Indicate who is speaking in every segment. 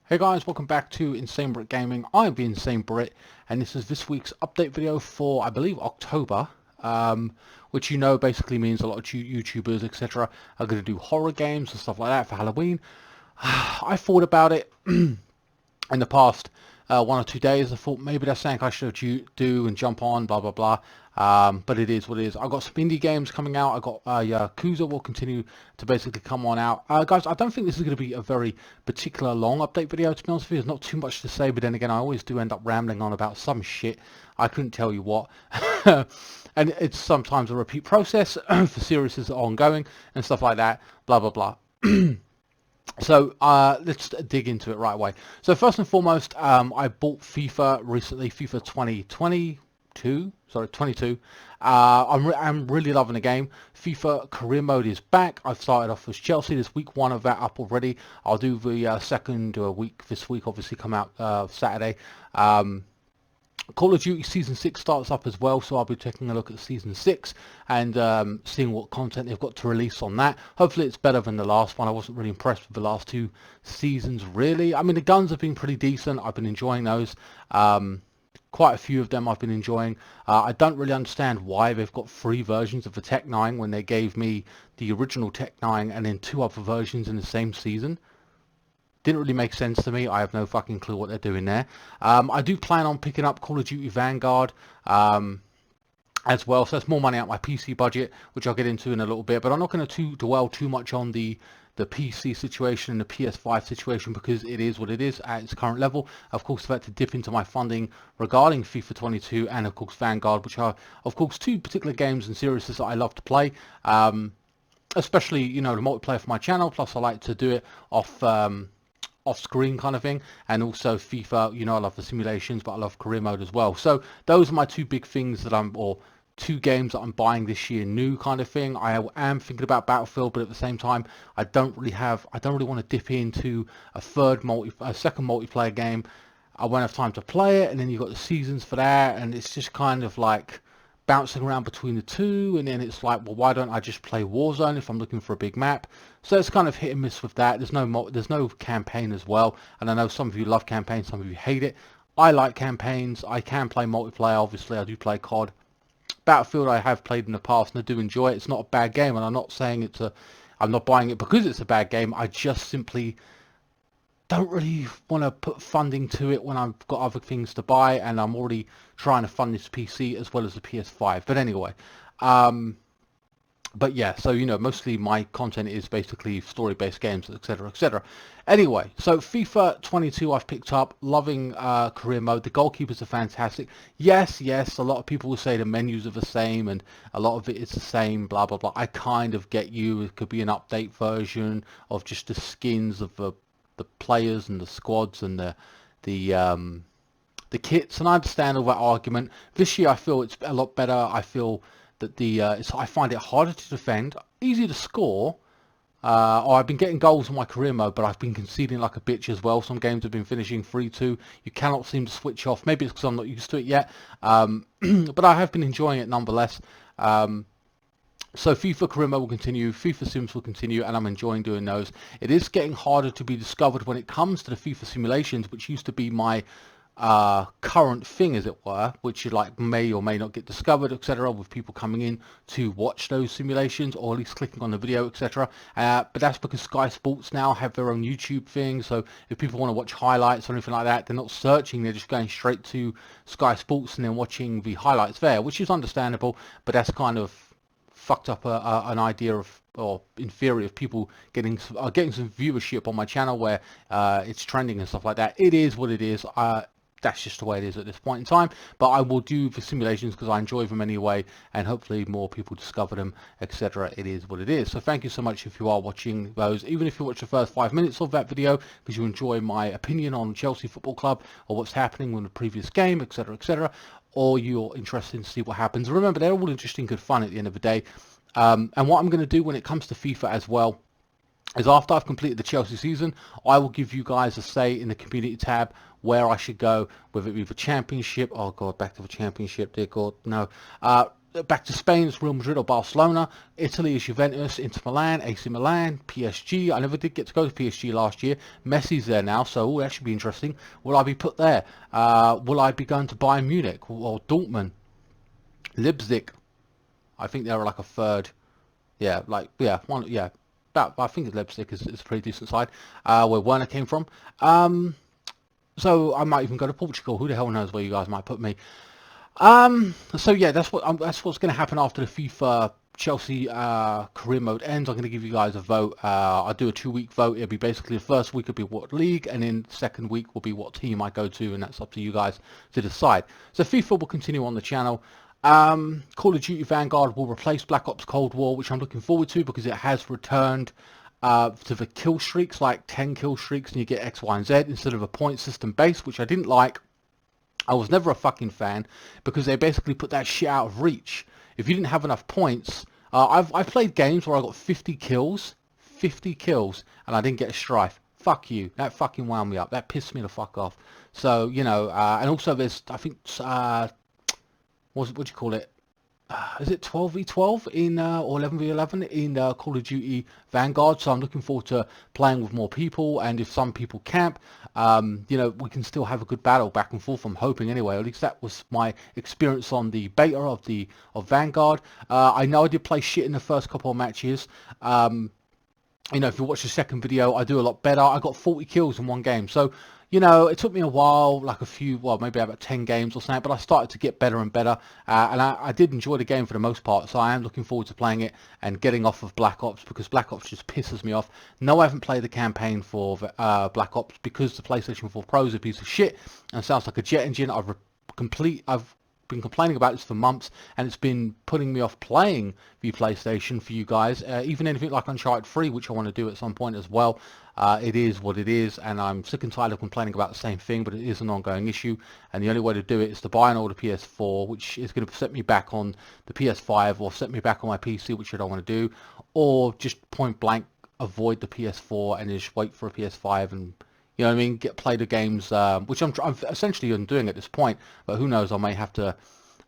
Speaker 1: Hey guys, welcome back to INSANEBRIT Gaming. I'm the INSANEBRIT, and this is this week's update video for, I believe, October, which basically means a lot of YouTubers, etc., are going to do horror games and stuff like that for Halloween. I thought about it in the past 1 or 2 days. I thought maybe that's something I should do and jump on, blah blah blah. But it is what it is. I've got some indie games coming out. I got Yakuza will continue to basically come on out. Guys, I don't think this is going to be a very particular long update video, to be honest with you. There's not too much to say, but then again, I always do end up rambling on about some shit. I couldn't tell you what. And it's sometimes a repeat process for series that are ongoing and stuff like that, blah blah blah. So let's dig into it right away. So first and foremost, I bought FIFA recently, FIFA 2022. Sorry, 22. I'm really loving the game. FIFA career mode is back. I've started off with Chelsea. There's week 1 of that up already. I'll do the second week this week. Obviously, come out Saturday. Call of Duty Season 6 starts up as well, so I'll be taking a look at Season 6 and seeing what content they've got to release on that. Hopefully it's better than the last one. I wasn't really impressed with the last 2 seasons, really. I mean, the guns have been pretty decent. I've been enjoying those. Quite a few of them I've been enjoying. I don't really understand why they've got 3 versions of the Tech 9 when they gave me the original Tech 9 and then 2 other versions in the same season. Didn't really make sense to me. I have no fucking clue what they're doing there. I do plan on picking up Call of Duty Vanguard as well. So that's more money out my PC budget, which I'll get into in a little bit. But I'm not going to dwell too much on the PC situation and the PS5 situation because it is what it is at its current level. Of course, I've had to dip into my funding regarding FIFA 22 and, of course, Vanguard, which are, of course, 2 particular games and series that I love to play. Especially, the multiplayer for my channel. Plus, I like to do it off screen kind of thing, and also FIFA. I love the simulations, but I love career mode as well. So those are my 2 big things that or 2 games that I'm buying this year new kind of thing. I am thinking about Battlefield, but at the same time I don't really want to dip into a second multiplayer game. I won't have time to play it, and then you've got the seasons for that, and it's just kind of like bouncing around between the 2, and then it's like, well, why don't I just play Warzone if I'm looking for a big map? So it's kind of hit and miss with that. There's no campaign as well, and I know some of you love campaigns, some of you hate it. I like campaigns. I can play multiplayer. Obviously, I do play COD. Battlefield I have played in the past, and I do enjoy it. It's not a bad game, and I'm not saying I'm not buying it because it's a bad game. I just simply don't really want to put funding to it when I've got other things to buy, and I'm already trying to fund this PC as well as the PS5. But anyway, but yeah, so mostly my content is basically story-based games, etc., etc. Anyway, so FIFA 22 I've picked up, loving career mode. The goalkeepers are fantastic. Yes, a lot of people will say the menus are the same and a lot of it is the same, blah blah blah. I kind of get you. It could be an update version of just the skins of the players and the squads and the kits, and I understand all that argument. This year I feel it's a lot better. I feel that I find it harder to defend, easier to score. I've been getting goals in my career mode, but I've been conceding like a bitch as well. Some games have been finishing 3-2. You cannot seem to switch off. Maybe it's because I'm not used to it yet, but I have been enjoying it nonetheless. So FIFA career mode will continue, FIFA Sims will continue, and I'm enjoying doing those. It is getting harder to be discovered when it comes to the FIFA Simulations, which used to be my current thing, as it were, which you may or may not get discovered, etc., with people coming in to watch those simulations, or at least clicking on the video, etc. But that's because Sky Sports now have their own YouTube thing, so if people want to watch highlights or anything like that, they're not searching, they're just going straight to Sky Sports and then watching the highlights there, which is understandable, but that's kind of fucked up an idea of, or in theory, of people getting some viewership on my channel where it's trending and stuff like that. It is what it is. That's just the way it is at this point in time, but I will do the simulations because I enjoy them anyway, and hopefully more people discover them, etc. It is what it is. So thank you so much if you are watching those, even if you watch the first 5 minutes of that video because you enjoy my opinion on Chelsea Football Club or what's happening in the previous game, etc., etc., or you're interested to see what happens. Remember, they're all interesting, good fun at the end of the day. And what I'm going to do when it comes to FIFA as well is, after I've completed the Chelsea season, I will give you guys a say in the community tab where I should go, whether it be the championship. Oh god, back to the championship, dear god, no. back to Spain, it's Real Madrid or Barcelona. Italy is Juventus, Inter Milan, AC Milan, PSG. I never did get to go to PSG last year. Messi's there now, so that should be interesting. Will I be put there? Will I be going to Bayern Munich or Dortmund? Leipzig. I think they're like a third. Yeah, one. Yeah, I think it's Leipzig is a pretty decent side. Where Werner came from. So I might even go to Portugal. Who the hell knows where you guys might put me? So yeah, that's what's going to happen after the FIFA Chelsea career mode ends. I'm going to give you guys a vote. I'll do a 2-week vote. It'll be basically the first week will be what league, and then the second week will be what team I go to, and that's up to you guys to decide. So FIFA will continue on the channel. Call of Duty Vanguard will replace Black Ops Cold War, which I'm looking forward to because it has returned to the kill streaks, like 10 kill streaks, and you get X, Y, and Z instead of a point system base, which I didn't like. I was never a fucking fan because they basically put that shit out of reach. If you didn't have enough points, I've played games where I got 50 kills, and I didn't get a strife. Fuck you. That fucking wound me up. That pissed me the fuck off. So, you know, and also there's, I think, what do you call it? Is it 12v12 in or 11v11 in Call of Duty Vanguard? So I'm looking forward to playing with more people, and if some people camp, you know, we can still have a good battle back and forth. I'm hoping anyway. At least that was my experience on the beta of Vanguard. I know I did play shit in the first couple of matches. You know, if you watch the second video, I do a lot better. I got 40 kills in one game. So, you know, it took me a while, like maybe about 10 games or something, but I started to get better and better. And I did enjoy the game for the most part. So I am looking forward to playing it and getting off of Black Ops because Black Ops just pisses me off. No, I haven't played the campaign for Black Ops because the PlayStation 4 Pro is a piece of shit and sounds like a jet engine. I've been complaining about this for months, and it's been putting me off playing the PlayStation for you guys. Even anything like Uncharted 3, which I want to do at some point as well. It is what it is, and I'm sick and tired of complaining about the same thing, but it is an ongoing issue, and the only way to do it is to buy an older PS4, which is going to set me back on the PS5, or set me back on my PC, which I don't want to do, or just point blank avoid the PS4 and just wait for a PS5 and, you know what I mean, play the games, which I'm essentially doing at this point, but who knows, I may have to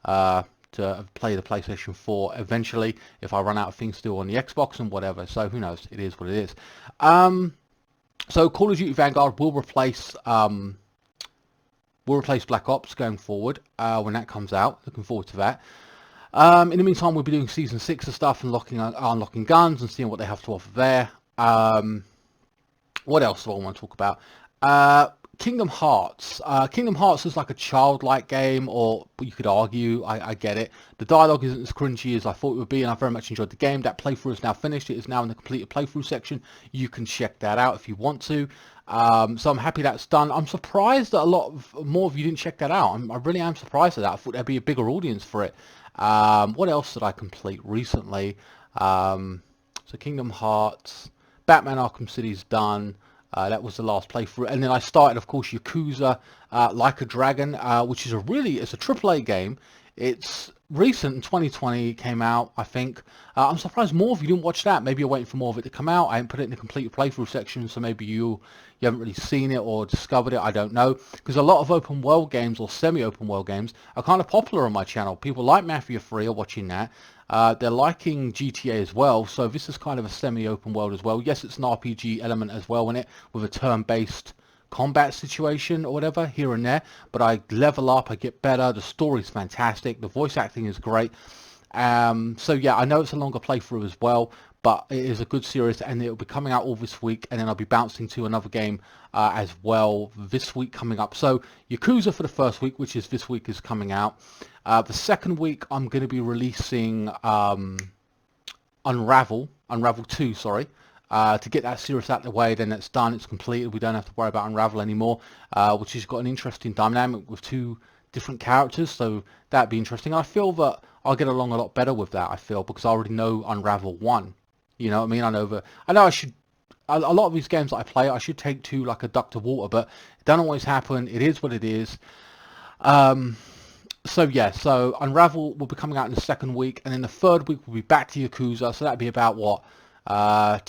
Speaker 1: play the PlayStation 4 eventually if I run out of things to do on the Xbox and whatever, so who knows, it is what it is. So Call of Duty Vanguard will replace Black Ops going forward when that comes out. Looking forward to that. In the meantime, we'll be doing Season 6 of stuff and unlocking guns and seeing what they have to offer there. What else do I want to talk about? Kingdom Hearts. Kingdom Hearts is like a childlike game, or you could argue, I get it. The dialogue isn't as cringy as I thought it would be, and I very much enjoyed the game. That playthrough is now finished. It is now in the completed playthrough section. You can check that out if you want to. So I'm happy that's done. I'm surprised that more of you didn't check that out. I really am surprised at that. I thought there'd be a bigger audience for it. What else did I complete recently? So Kingdom Hearts, Batman Arkham City's done. That was the last playthrough, and then I started, of course, Yakuza Like a Dragon, which is it's a AAA game. It's recent, in 2020 came out, I think. I'm surprised more of you didn't watch that. Maybe you're waiting for more of it to come out. I haven't put it in the complete playthrough section, so maybe you haven't really seen it or discovered it. I don't know, because a lot of open world games or semi-open world games are kind of popular on my channel. People like Mafia 3 are watching that. They're liking GTA as well, so this is kind of a semi-open world as well. Yes, it's an RPG element as well in it, with a turn-based combat situation or whatever here and there, but I level up, I get better, the story's fantastic, the voice acting is great. So yeah, I know it's a longer playthrough as well, but it is a good series, and it'll be coming out all this week, and then I'll be bouncing to another game as well this week coming up. So Yakuza for the first week, which is this week, is coming out. The second week I'm going to be releasing Unravel 2, sorry, to get that series out of the way. Then it's done, it's completed, we don't have to worry about Unravel anymore, which has got an interesting dynamic with two different characters, so that'd be interesting. I feel that I'll get along a lot better with that, I feel, because I already know Unravel 1. You know what I mean? I know I should, a lot of these games that I play, I should take to like a duck to water, but it doesn't always happen. It is what it is. So yeah, so Unravel will be coming out in the second week, and then the third week will be back to Yakuza, so that'd be about what, a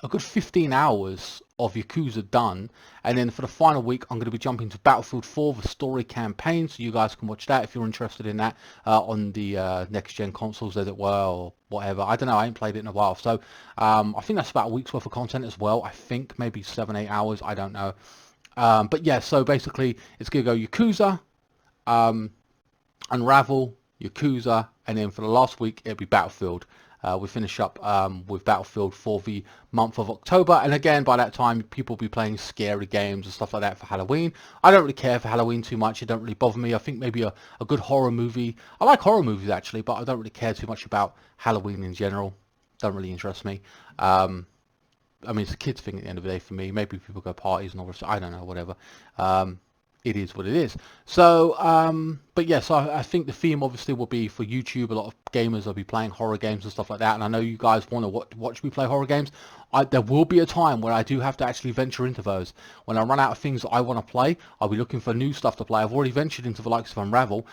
Speaker 1: good 15 hours of Yakuza done, and then for the final week I'm going to be jumping to Battlefield 4, the story campaign, so you guys can watch that if you're interested in that on the next gen consoles as it were, or whatever. I don't know, I ain't played it in a while, so I think that's about a week's worth of content as well. I think maybe 7-8 hours, I don't know. But yeah, so basically it's going to go Yakuza, Unravel, Yakuza, and then for the last week it'll be Battlefield. We finish up with Battlefield for the month of October, and again by that time people will be playing scary games and stuff like that for Halloween. I don't really care for Halloween too much, it don't really bother me. I think maybe a good horror movie. I like horror movies actually, but I don't really care too much about Halloween in general. Don't really interest me. I mean, it's a kid's thing at the end of the day for me. Maybe people go parties and all this, I don't know, whatever. It is what it is. So, but yes, I think the theme obviously will be for YouTube. A lot of gamers will be playing horror games and stuff like that. And I know you guys want to watch me play horror games. There will be a time where I do have to actually venture into those. When I run out of things that I want to play, I'll be looking for new stuff to play. I've already ventured into the likes of Unravel.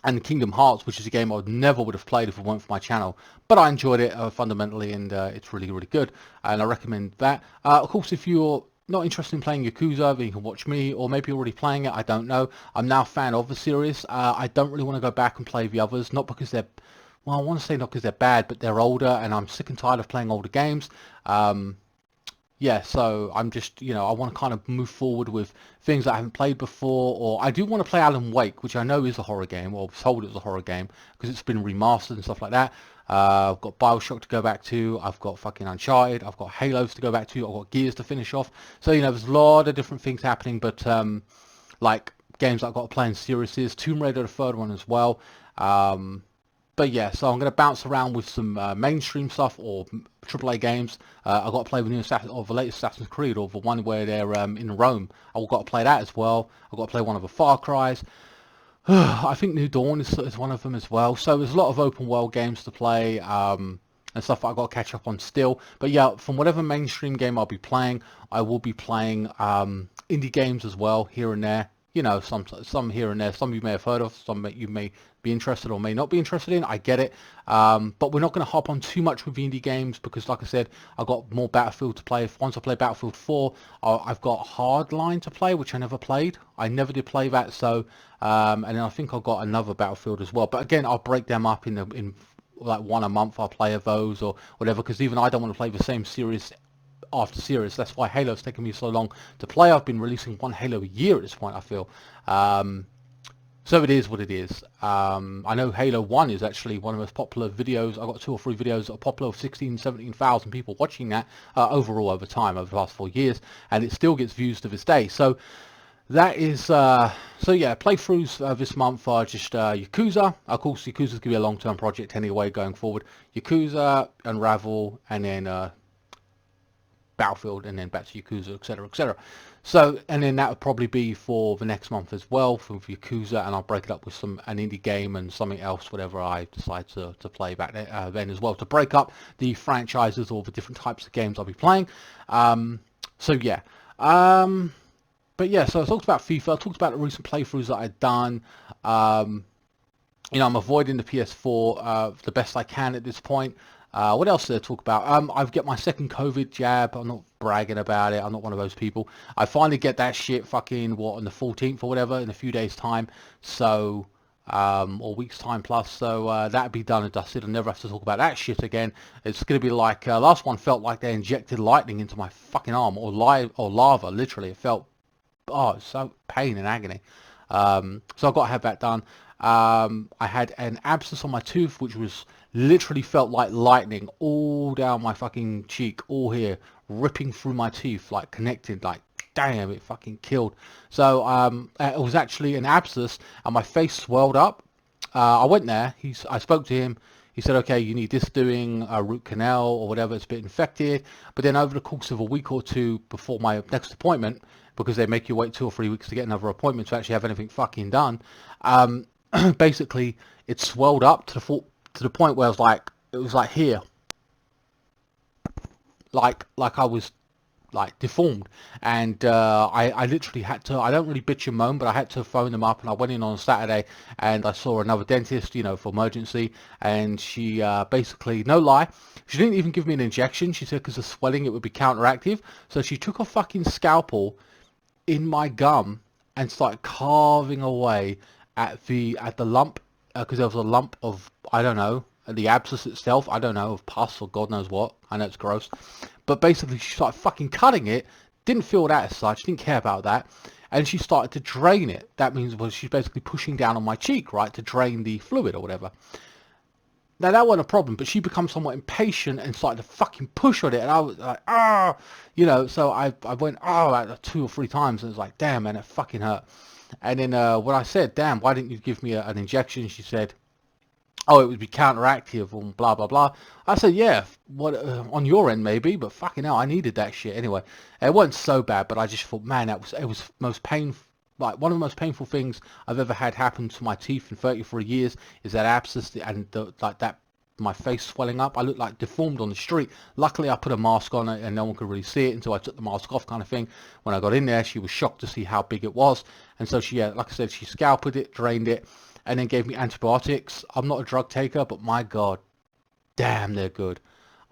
Speaker 1: And Kingdom Hearts, which is a game I never would have played if it weren't for my channel, but I enjoyed it fundamentally, and it's really, really good, and I recommend that. Of course, if you're not interested in playing Yakuza, then you can watch me, or maybe you're already playing it, I don't know. I'm now a fan of the series. I don't really want to go back and play the others, not because they're, well, I want to say not because they're bad, but they're older, and I'm sick and tired of playing older games. Yeah, so I'm just, I want to kind of move forward with things that I haven't played before, or I do want to play Alan Wake, which I know is a horror game, or was told it was a horror game, because it's been remastered and stuff like that. I've got Bioshock to go back to, I've got fucking Uncharted, I've got Halos to go back to, I've got Gears to finish off. So, there's a lot of different things happening, but, like, games that I've got to play in series, Tomb Raider, the third one as well. But yeah, so I'm going to bounce around with some mainstream stuff or AAA games. I've got to play the new the latest Assassin's Creed, or the one where they're in Rome. I've got to play that as well. I've got to play one of the Far Cry's. I think New Dawn is one of them as well. So there's a lot of open world games to play and stuff that I've got to catch up on still. But yeah, from whatever mainstream game I'll be playing, I will be playing indie games as well, here and there. Some here and there. Some you may have heard of, some that you may be interested or may not be interested in. I get it. But we're not going to hop on too much with the indie games because, like I said, I've got more Battlefield to play. Once I play Battlefield 4, I've got Hardline to play, which I never played. I never did play that. So, and then I think I've got another Battlefield as well. But again, I'll break them up in like one a month. I'll play of those or whatever, because even I don't want to play the same series after series. That's why Halo's taken me so long to play. I've been releasing one Halo a year at this point, I feel. So it is what it is. I know Halo 1 is actually one of the most popular videos. I've got 2 or 3 videos that are popular with 17,000 people watching that overall over time, over the past 4 years, and it still gets views to this day. So that is, so yeah, playthroughs this month are just Yakuza. Of course, Yakuza's going to be a long-term project anyway going forward. Yakuza, Unravel, and then Battlefield, and then back to Yakuza, etc., etc. So, and then that would probably be for the next month as well for Yakuza, and I'll break it up with an indie game and something else, whatever I decide to play back then as well, to break up the franchises or the different types of games I'll be playing. So yeah. But yeah, so I talked about FIFA, I talked about the recent playthroughs that I've done. I'm avoiding the PS4 the best I can at this point. What else did I talk about? I've got my second COVID jab. I'm not bragging about it. I'm not one of those people. I finally get that shit fucking, on the 14th or whatever, in a few days' time. So, or weeks' time plus. So, that'll be done and dusted. I'll never have to talk about that shit again. It's going to be like, last one felt like they injected lightning into my fucking arm, or lava, literally. It felt, it's so pain and agony. So I've got to have that done. I had an abscess on my tooth, which was literally felt like lightning all down my fucking cheek, all here, ripping through my teeth, like connected, like damn, it fucking killed. So it was actually an abscess, and my face swelled up. I went there. I spoke to him. He said, okay, you need this doing, a root canal or whatever, it's a bit infected. But then over the course of a week or two before my next appointment, because they make you wait 2 or 3 weeks to get another appointment to actually have anything fucking done, basically it swelled up to the point where it was like here, like I was like deformed, and I literally had to, I don't really bitch and moan, but I had to phone them up, and I went in on Saturday and I saw another dentist, you know, for emergency, and she basically, no lie, she didn't even give me an injection. She said because of swelling it would be counteractive, so she took a fucking scalpel in my gum and started carving away at the lump, because there was a lump of, I don't know, the abscess itself, I don't know, of pus or God knows what. I know it's gross, but basically she started fucking cutting it. Didn't feel that as such, didn't care about that, and she started to drain it. That means, well, she's basically pushing down on my cheek, right, to drain the fluid or whatever. Now that wasn't a problem, but she becomes somewhat impatient and started to fucking push on it, and I was like, ah, you know. So I went, oh, like 2 or 3 times, and it was like, damn, man, it fucking hurt. And then when I said, damn, why didn't you give me an injection? She said, oh, it would be counteractive and blah blah blah. I said, yeah, what on your end maybe, but fucking hell, I needed that shit anyway. It wasn't so bad, but I just thought, man, it was most painful. Like one of the most painful things I've ever had happen to my teeth in 33 years is that abscess and like that, my face swelling up. I looked like deformed on the street. Luckily, I put a mask on it and no one could really see it until I took the mask off, kind of thing. When I got in there, she was shocked to see how big it was, and so she, like I said, she scalped it, drained it, and then gave me antibiotics. I'm not a drug taker, but my God, damn, they're good.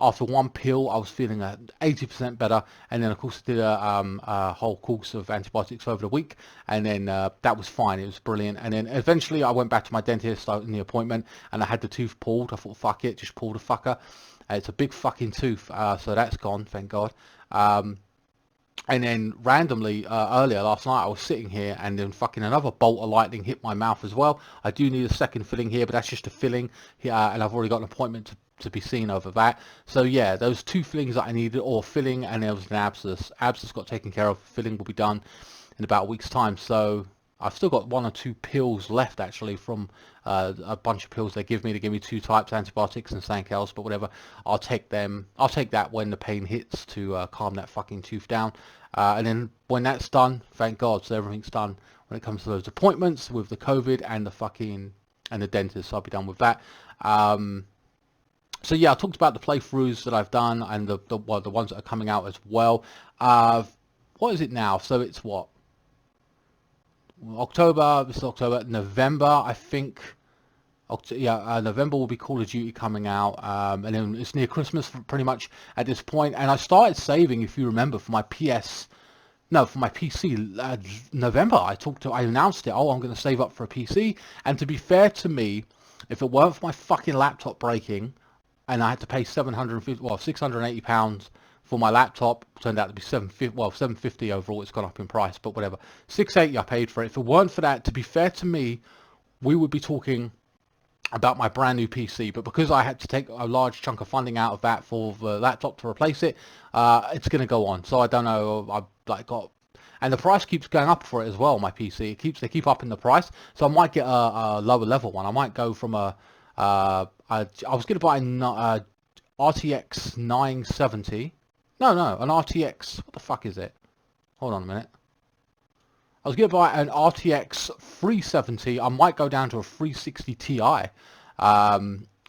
Speaker 1: After one pill, I was feeling 80% better, and then of course I did a whole course of antibiotics over the week, and then that was fine. It was brilliant. And then eventually I went back to my dentist in the appointment, and I had the tooth pulled. I thought, fuck it, just pull the fucker. It's a big fucking tooth, so that's gone, thank God. And then randomly earlier last night I was sitting here and then fucking another bolt of lightning hit my mouth as well. I do need a second filling here, but that's just a filling here, and I've already got an appointment to be seen over that. So yeah, those 2 fillings that I needed, or filling, and there was an abscess. Abscess got taken care of. Filling will be done in about a week's time. So I've still got 1 or 2 pills left actually from a bunch of pills they give me. They give me 2 types, antibiotics and something else, but whatever. I'll take them. I'll take that when the pain hits to calm that fucking tooth down. And then when that's done, thank God, so everything's done when it comes to those appointments with the COVID and the fucking and the dentist. So I'll be done with that. So yeah, I talked about the playthroughs that I've done and the ones that are coming out as well. What is it now? So it's what? October, this is October, November, I think. November will be Call of Duty coming out, and then it's near Christmas pretty much at this point. And I started saving, if you remember, for my for my PC. November, I announced it. Oh, I'm going to save up for a PC. And to be fair to me, if it weren't for my fucking laptop breaking, and I had to pay £680 for my laptop, turned out to be 750, well, 750 overall. It's gone up in price, but whatever. 680 I paid for it. If it weren't for that, to be fair to me, we would be talking about my brand new PC. But because I had to take a large chunk of funding out of that for the laptop to replace it, it's going to go on. So I don't know. I've like got, and the price keeps going up for it as well. My PC, they keep upping the price. So I might get a lower level one. I might go from I was going to buy a RTX 970. No, an RTX. What the fuck is it? Hold on a minute. I was going to buy an RTX 370. I might go down to a 360 Ti.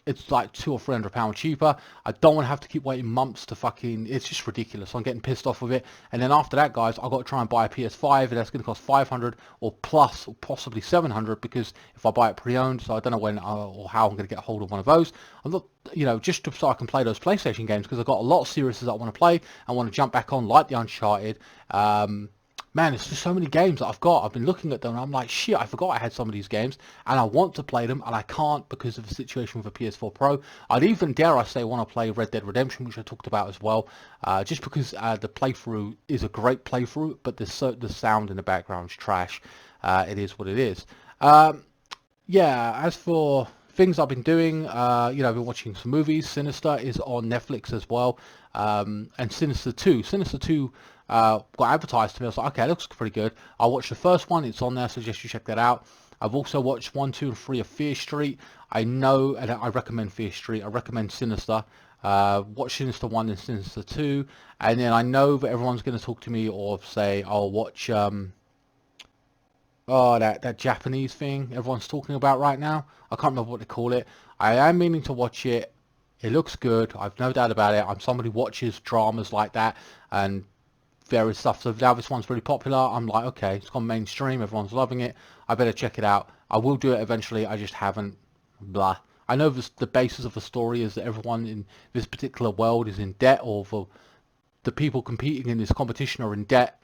Speaker 1: It's like £200 or £300 cheaper. I don't want to have to keep waiting months to fucking. It's just ridiculous. I'm getting pissed off with it. And then after that, guys, I've got to try and buy a PS5, and that's going to cost 500 or plus, or possibly 700, because if I buy it pre-owned, so I don't know when or how I'm going to get a hold of one of those. I'm not, just so I can play those PlayStation games, because I've got a lot of series that I want to play. I want to jump back on, like the Uncharted. Man, it's just so many games that I've got. I've been looking at them and I'm like, shit, I forgot I had some of these games and I want to play them and I can't because of the situation with a PS4 Pro. I'd even, dare I say, want to play Red Dead Redemption, which I talked about as well, just because the playthrough is a great playthrough, but the sound in the background is trash. It is what it is. Yeah, as for things I've been doing, I've been watching some movies. Sinister is on Netflix as well, and Sinister 2 got advertised to me. I was like, okay, it looks pretty good. I watched the first one. It's on there, so suggest you check that out. I've also watched 1, 2, and 3 of Fear Street. I know, and I recommend Fear Street. I recommend Sinister. Watch Sinister 1 and Sinister 2. And then I know that everyone's going to talk to me or say, I'll watch that Japanese thing everyone's talking about right now. I can't remember what they call it. I am meaning to watch it. It looks good. I've no doubt about it. I'm somebody who watches dramas like that, and various stuff. So now this one's really popular. I'm like, okay, it's gone mainstream. Everyone's loving it. I better check it out. I will do it eventually. I just haven't. Blah. I know the basis of the story is that everyone in this particular world is in debt, or the people competing in this competition are in debt.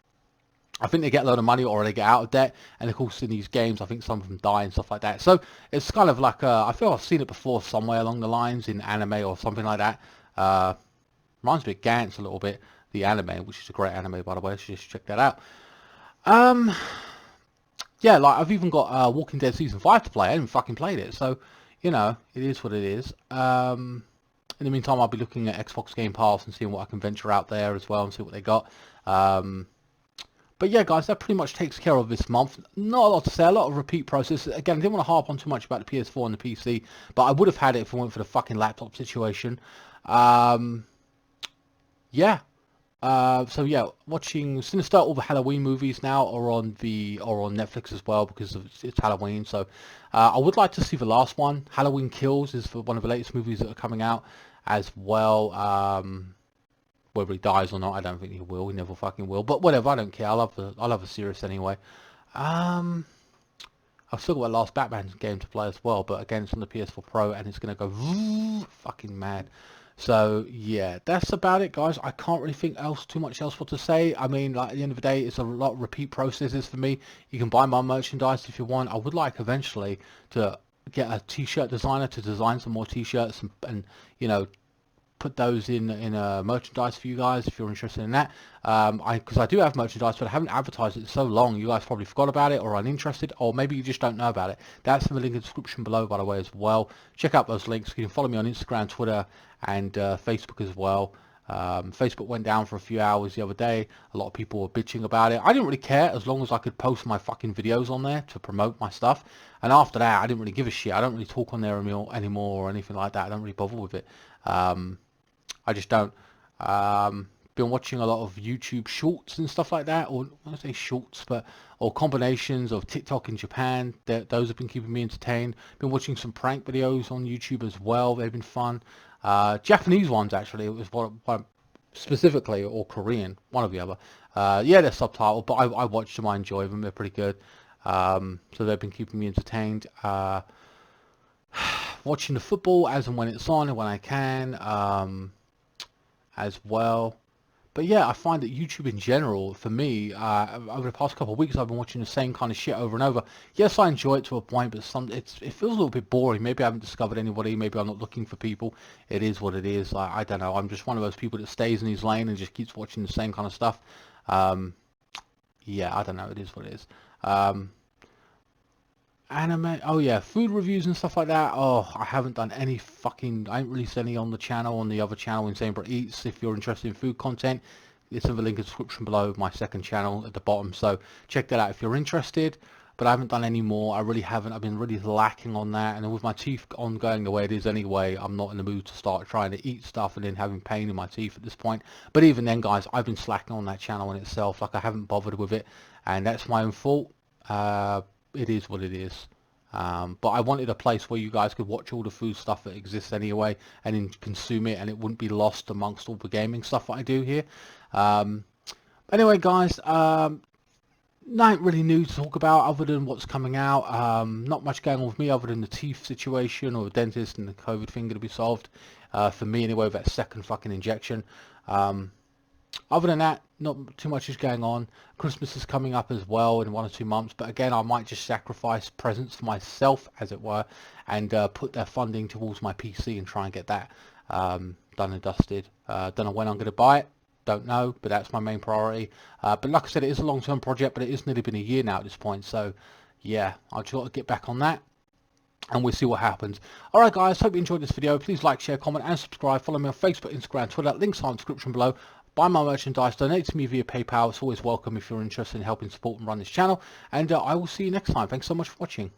Speaker 1: I think they get a load of money or they get out of debt, and of course in these games I think some of them die and stuff like that. So it's kind of like I feel I've seen it before somewhere along the lines in anime or something like that. Reminds me of Gantz a little bit, the anime, which is a great anime by the way, so just check that out. Yeah, like I've even got Walking Dead Season 5 to play. I haven't fucking played it, so you know, it is what it is. In the meantime, I'll be looking at Xbox Game Pass and seeing what I can venture out there as well and see what they got. But yeah, guys, that pretty much takes care of this month. Not a lot to say, a lot of repeat process. Again, I didn't want to harp on too much about the PS4 and the PC, but I would have had it if it weren't for the fucking laptop situation. Yeah. So yeah, watching Sinister, all the Halloween movies now are on Netflix as well because it's Halloween. So I would like to see the last one. Halloween Kills is for one of the latest movies that are coming out as well. Whether he dies or not, I don't think he will. He never fucking will. But whatever, I don't care. I love the series anyway. I've still got a last Batman game to play as well, but again, it's on the PS4 Pro and it's gonna go fucking mad. So yeah, that's about it, guys. I can't really think too much else what to say. I mean, like at the end of the day, it's a lot of repeat processes for me. You can buy my merchandise if you want. I would like eventually to get a t-shirt designer to design some more t-shirts and you know, put those in merchandise for you guys if you're interested in that. Because I do have merchandise, but I haven't advertised it so long. You guys probably forgot about it or are uninterested, or maybe you just don't know about it. That's in the link in the description below, by the way, as well. Check out those links. You can follow me on Instagram, Twitter, and Facebook as well. Facebook went down for a few hours the other day. A lot of people were bitching about it. I didn't really care as long as I could post my fucking videos on there to promote my stuff. And after that, I didn't really give a shit. I don't really talk on there anymore or anything like that. I don't really bother with it. I just don't. Been watching a lot of YouTube shorts and stuff like that, or I don't say shorts, but or combinations of TikTok in Japan. Those have been keeping me entertained. Been watching some prank videos on YouTube as well. They've been fun. Japanese ones actually. It was one specifically, or Korean, one or the other. Yeah, they're subtitled, but I watched them. I enjoy them. They're pretty good. So they've been keeping me entertained. Watching the football as and when it's on and when I can. As well. But yeah, I find that YouTube in general, for me, over the past couple of weeks, I've been watching the same kind of shit over and over. Yes, I enjoy it to a point, but it feels a little bit boring. Maybe I haven't discovered anybody. Maybe I'm not looking for people. It is what it is. I don't know. I'm just one of those people that stays in his lane and just keeps watching the same kind of stuff. Yeah, I don't know. It is what it is. Anime, oh yeah, food reviews and stuff like that. Oh, I haven't done any I ain't released any on the channel, on the other channel, INSANEBRIT Eats. If you're interested in food content, it's in the link in the description below, my second channel at the bottom, so check that out if you're interested. But I haven't done any more. I really haven't. I've been really lacking on that, and with my teeth ongoing the way it is anyway, I'm not in the mood to start trying to eat stuff and then having pain in my teeth at this point. But even then, guys, I've been slacking on that channel in itself. Like, I haven't bothered with it, and that's my own fault. It is what it is. But I wanted a place where you guys could watch all the food stuff that exists anyway and then consume it, and it wouldn't be lost amongst all the gaming stuff that I do here. Anyway, guys, nothing really new to talk about other than what's coming out. Not much going on with me other than the teeth situation or the dentist and the COVID thing going to be solved. For me anyway, with that second fucking injection. Other than that, not too much is going on. Christmas is coming up as well in 1 or 2 months, but again, I might just sacrifice presents for myself, as it were, and put their funding towards my PC and try and get that done and dusted. Don't know when I'm going to buy it, don't know, but that's my main priority. But like I said, it is a long-term project, but it has nearly been a year now at this point, so yeah, I've just got to get back on that, and we'll see what happens. Alright guys, hope you enjoyed this video. Please like, share, comment and subscribe. Follow me on Facebook, Instagram, Twitter. Links are in the description below. Buy my merchandise, donate to me via PayPal. It's always welcome if you're interested in helping support and run this channel. And I will see you next time. Thanks so much for watching.